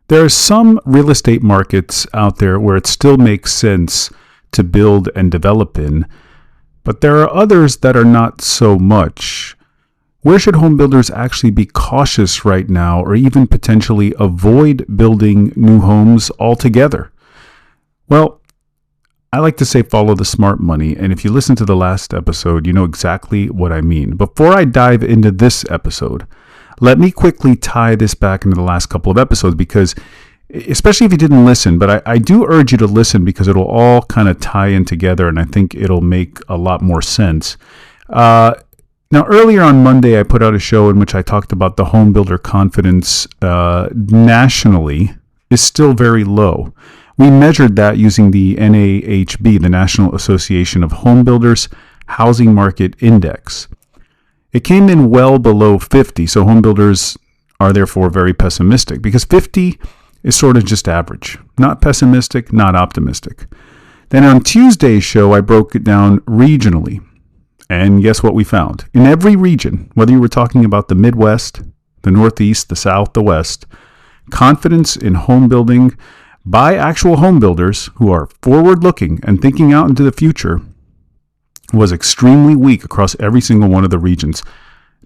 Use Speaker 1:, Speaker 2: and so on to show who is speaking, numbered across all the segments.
Speaker 1: There are some real estate markets out there where it still makes sense to build and develop in, but there are others that are not so much. Where should home builders actually be cautious right now, or even potentially avoid building new homes altogether? Well, I like to say follow the smart money, and if you listen to the last episode, you know exactly what I mean. Before I dive into this episode, let me quickly tie this back into the last couple of episodes, because especially if you didn't listen, but I do urge you to listen because it'll all kind of tie in together, and I think it'll make a lot more sense. Now, earlier on Monday, I put out a show in which I talked about the home builder confidence nationally is still very low. We measured that using the NAHB, the National Association of Home Builders Housing Market Index. It came in well below 50, so home builders are therefore very pessimistic, because 50 is sort of just average, not pessimistic, not optimistic. Then on Tuesday's show, I broke it down regionally. And guess what we found? In every region, whether you were talking about the Midwest, the Northeast, the South, the West, confidence in home building by actual home builders who are forward-looking and thinking out into the future was extremely weak across every single one of the regions.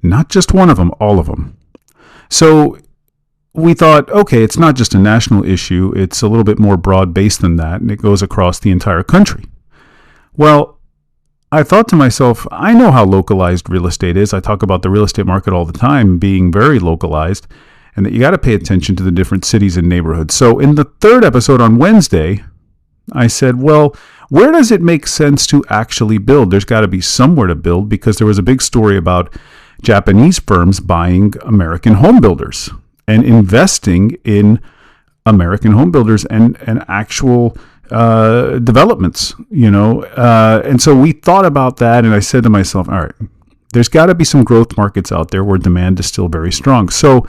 Speaker 1: Not just one of them, all of them. So we thought, okay, it's not just a national issue, it's a little bit more broad-based than that, and it goes across the entire country. Well, I thought to myself, I know how localized real estate is. I talk about the real estate market all the time being very localized, and that you got to pay attention to the different cities and neighborhoods. So in the third episode on Wednesday, I said, well, where does it make sense to actually build? There's got to be somewhere to build, because there was a big story about Japanese firms buying American home builders and investing in American home builders and actual developments, and so we thought about that, and I said to myself, all right, there's got to be some growth markets out there where demand is still very strong. So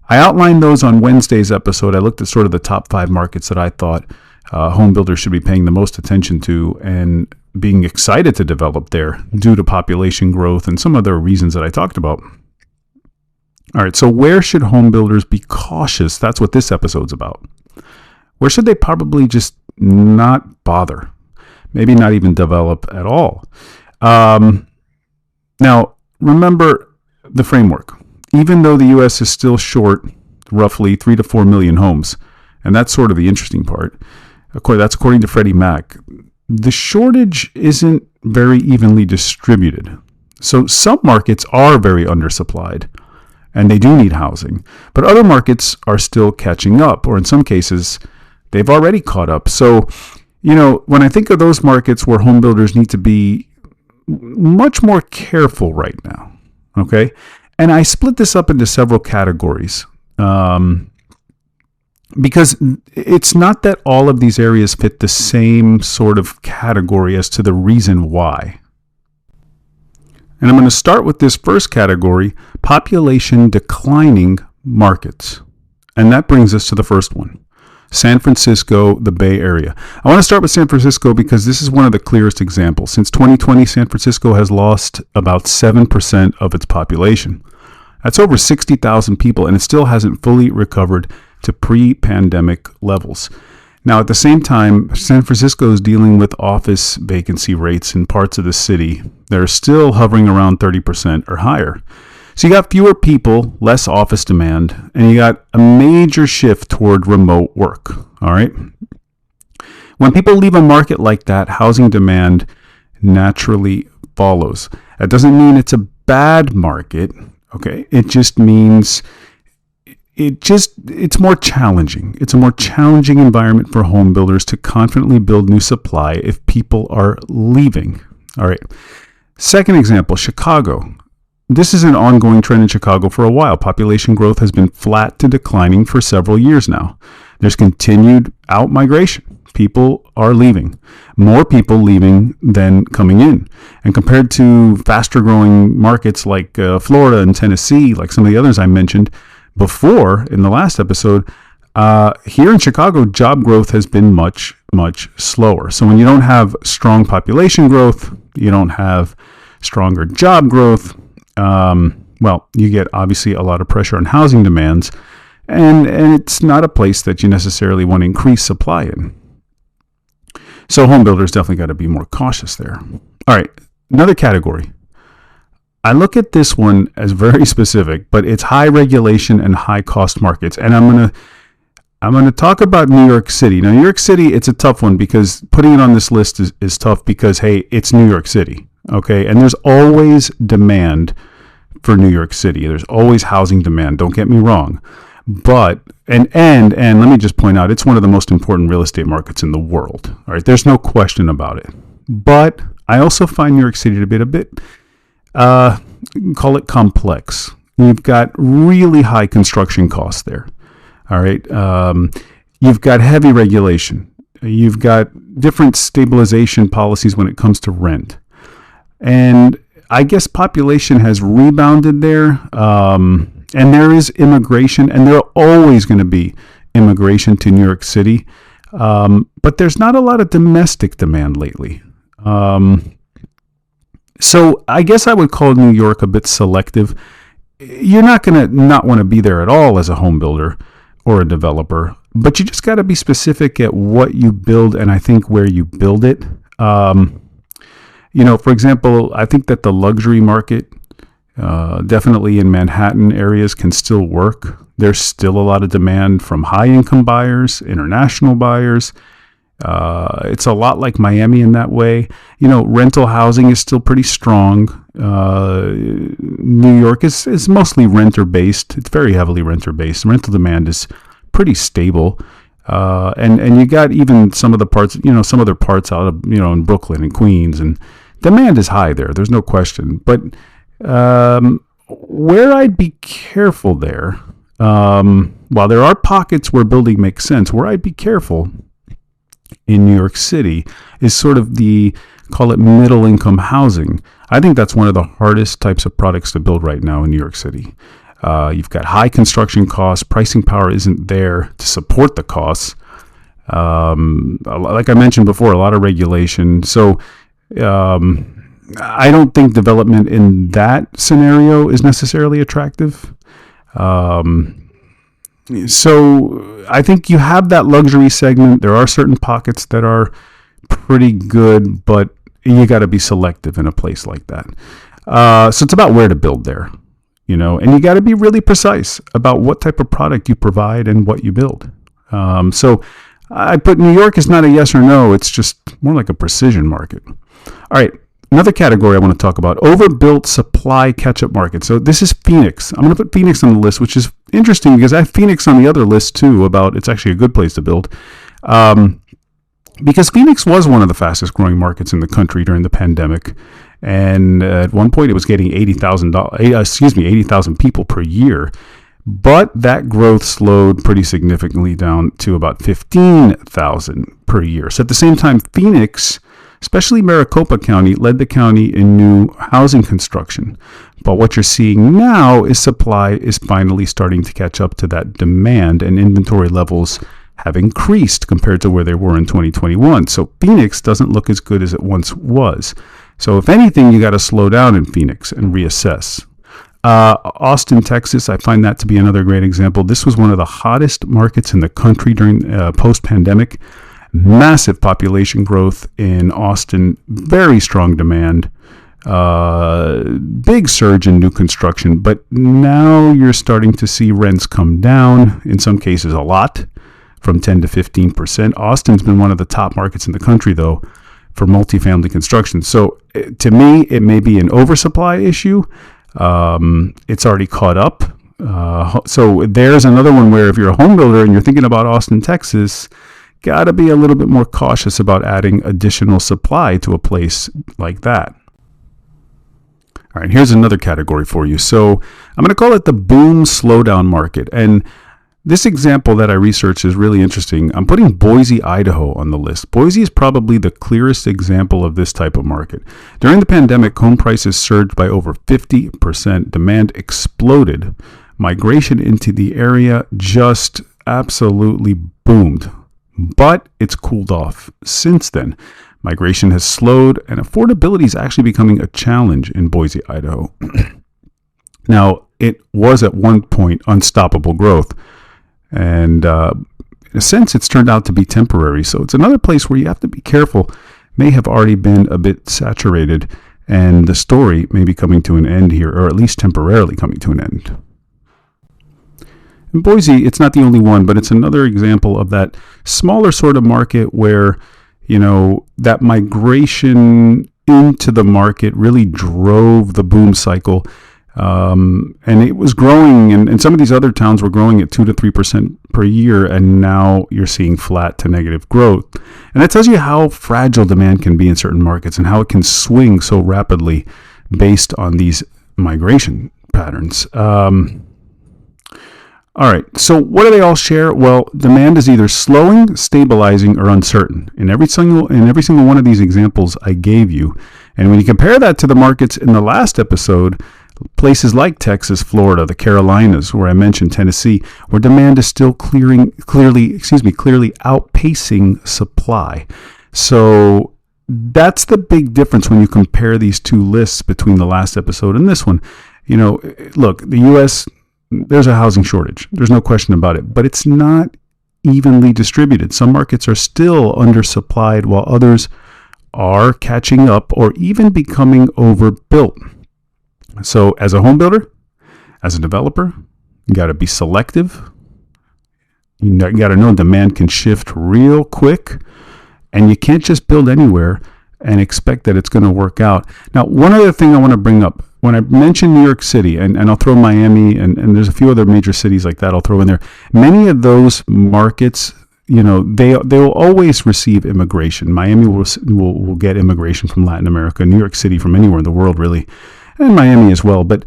Speaker 1: I outlined those on Wednesday's episode. I looked at sort of the top 5 markets that I thought home builders should be paying the most attention to and being excited to develop there due to population growth and some other reasons that I talked about. All right, so where should home builders be cautious? That's what this episode's about. Where should they probably just not bother? Maybe not even develop at all. Now, remember the framework. Even though the U.S. is still short roughly 3 to 4 million homes, and that's sort of the interesting part, that's according to Freddie Mac, the shortage isn't very evenly distributed. So some markets are very undersupplied, and they do need housing, but other markets are still catching up, or in some cases, they've already caught up. So, when I think of those markets where home builders need to be much more careful right now, okay? And I split this up into several categories because it's not that all of these areas fit the same sort of category as to the reason why. And I'm going to start with this first category, population declining markets. And that brings us to the first one. San Francisco, the Bay Area. I want to start with San Francisco because this is one of the clearest examples. Since 2020, San Francisco has lost about 7% of its population. That's over 60,000 people, and it still hasn't fully recovered to pre-pandemic levels. Now, at the same time, San Francisco is dealing with office vacancy rates in parts of the city that are still hovering around 30% or higher. So you got fewer people, less office demand, and you got a major shift toward remote work, all right? When people leave a market like that, housing demand naturally follows. That doesn't mean it's a bad market, okay? It just means it's more challenging. It's a more challenging environment for home builders to confidently build new supply if people are leaving, all right? Second example, Chicago. This is an ongoing trend in Chicago for a while. Population growth has been flat to declining for several years now. There's continued out-migration. People are leaving. More people leaving than coming in. And compared to faster-growing markets like Florida and Tennessee, like some of the others I mentioned before in the last episode, here in Chicago, job growth has been much, much slower. So when you don't have strong population growth, you don't have stronger job growth, you get obviously a lot of pressure on housing demands. and it's not a place that you necessarily want to increase supply in. So home builders definitely got to be more cautious there. All right, another category. I look at this one as very specific, but it's high regulation and high cost markets. And I'm gonna talk about New York City. Now, New York City, it's a tough one because putting it on this list is tough because, hey, it's New York City, okay? And there's always demand for New York City. There's always housing demand. Don't get me wrong. But and let me just point out, it's one of the most important real estate markets in the world. All right, there's no question about it. But I also find New York City to be a bit, call it complex. You've got really high construction costs there. All right, you've got heavy regulation. You've got different stabilization policies when it comes to rent, and I guess population has rebounded there. And there is immigration, and there are always going to be immigration to New York City. But there's not a lot of domestic demand lately. So I guess I would call New York a bit selective. You're not going to not want to be there at all as a home builder or a developer, but you just got to be specific at what you build and I think where you build it. For example, I think that the luxury market, definitely in Manhattan areas, can still work. There's still a lot of demand from high-income buyers, international buyers. It's a lot like Miami in that way. Rental housing is still pretty strong. New York is mostly renter-based. It's very heavily renter-based. Rental demand is pretty stable. And you got even some other parts out of, in Brooklyn and Queens, and demand is high there. There's no question. But where I'd be careful there, while there are pockets where building makes sense, where I'd be careful in New York City is sort of call it middle income housing. I think that's one of the hardest types of products to build right now in New York City. You've got high construction costs, pricing power isn't there to support the costs. Like I mentioned before, a lot of regulation. So, I don't think development in that scenario is necessarily attractive. So I think you have that luxury segment. There are certain pockets that are pretty good, but you got to be selective in a place like that. So it's about where to build there, and you got to be really precise about what type of product you provide and what you build. So I put New York is not a yes or no. It's just more like a precision market. All right. Another category I want to talk about, overbuilt supply catch-up market. So this is Phoenix. I'm going to put Phoenix on the list, which is interesting because I have Phoenix on the other list too, about it's actually a good place to build. Because Phoenix was one of the fastest growing markets in the country during the pandemic. And at one point it was getting 80,000 people per year. But that growth slowed pretty significantly down to about 15,000 per year. So at the same time, Phoenix, especially Maricopa County, led the county in new housing construction. But what you're seeing now is supply is finally starting to catch up to that demand, and inventory levels have increased compared to where they were in 2021. So Phoenix doesn't look as good as it once was. So if anything, you got to slow down in Phoenix and reassess. Austin, Texas, I find that to be another great example. This was one of the hottest markets in the country during post-pandemic. Massive population growth in Austin, very strong demand, big surge in new construction, but now you're starting to see rents come down, in some cases a lot, from 10 to 15%. Austin's been one of the top markets in the country, though, for multifamily construction. So to me, it may be an oversupply issue. It's already caught up. So there's another one where if you're a home builder and you're thinking about Austin, Texas, got to be a little bit more cautious about adding additional supply to a place like that. All right, here's another category for you. So I'm going to call it the boom slowdown market. And this example that I researched is really interesting. I'm putting Boise, Idaho on the list. Boise is probably the clearest example of this type of market. During the pandemic, home prices surged by over 50%. Demand exploded. Migration into the area just absolutely boomed. But it's cooled off since then. Migration has slowed, and affordability is actually becoming a challenge in Boise, Idaho. Now, it was at one point unstoppable growth. And in a sense, it's turned out to be temporary. So it's another place where you have to be careful. May have already been a bit saturated, and the story may be coming to an end here, or at least temporarily coming to an end. In Boise, it's not the only one, but it's another example of that smaller sort of market where, that migration into the market really drove the boom cycle. And it was growing, and some of these other towns were growing at 2 to 3% per year, and now you're seeing flat to negative growth. And that tells you how fragile demand can be in certain markets and how it can swing so rapidly based on these migration patterns. All right, so what do they all share? Well, demand is either slowing, stabilizing, or uncertain in every single one of these examples I gave you. And when you compare that to the markets in the last episode, places like Texas, Florida, the Carolinas, where I mentioned Tennessee, where demand is still clearly outpacing supply. So that's the big difference when you compare these two lists between the last episode and this one. Look, the U.S., there's a housing shortage. There's no question about it, but it's not evenly distributed. Some markets are still undersupplied while others are catching up or even becoming overbuilt. So as a home builder, as a developer, you got to be selective. You got to know demand can shift real quick, and you can't just build anywhere and expect that it's going to work out. Now, one other thing I want to bring up, when I mention New York City, and I'll throw Miami, and there's a few other major cities like that I'll throw in there, many of those markets, they will always receive immigration. Miami will get immigration from Latin America, New York City from anywhere in the world, really, and Miami as well. But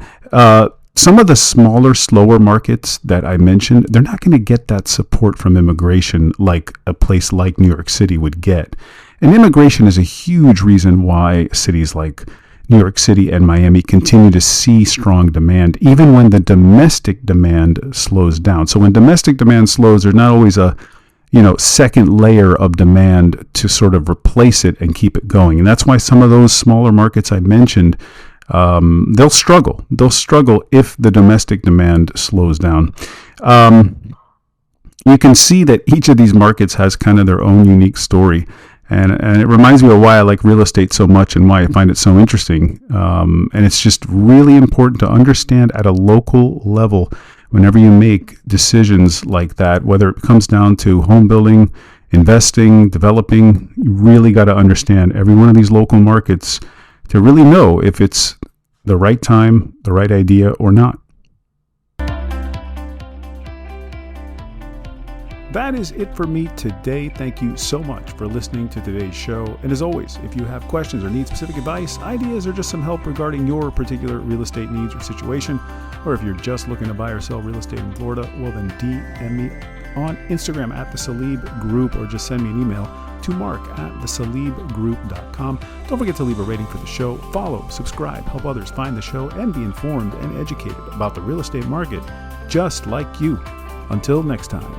Speaker 1: some of the smaller, slower markets that I mentioned, they're not going to get that support from immigration like a place like New York City would get. And immigration is a huge reason why cities like New York City and Miami continue to see strong demand, even when the domestic demand slows down. So when domestic demand slows, there's not always a second layer of demand to sort of replace it and keep it going. And that's why some of those smaller markets I mentioned, they'll struggle. They'll struggle if the domestic demand slows down. You can see that each of these markets has kind of their own unique story. And it reminds me of why I like real estate so much and why I find it so interesting. And it's just really important to understand at a local level whenever you make decisions like that, whether it comes down to home building, investing, developing, you really got to understand every one of these local markets to really know if it's the right time, the right idea, or not. That is it for me today. Thank you so much for listening to today's show. And as always, if you have questions or need specific advice, ideas, or just some help regarding your particular real estate needs or situation, or if you're just looking to buy or sell real estate in Florida, well then DM me on Instagram at the Salib Group, or just send me an email to mark@thesalibgroup.com. Don't forget to leave a rating for the show, follow, subscribe, help others find the show, and be informed and educated about the real estate market just like you. Until next time.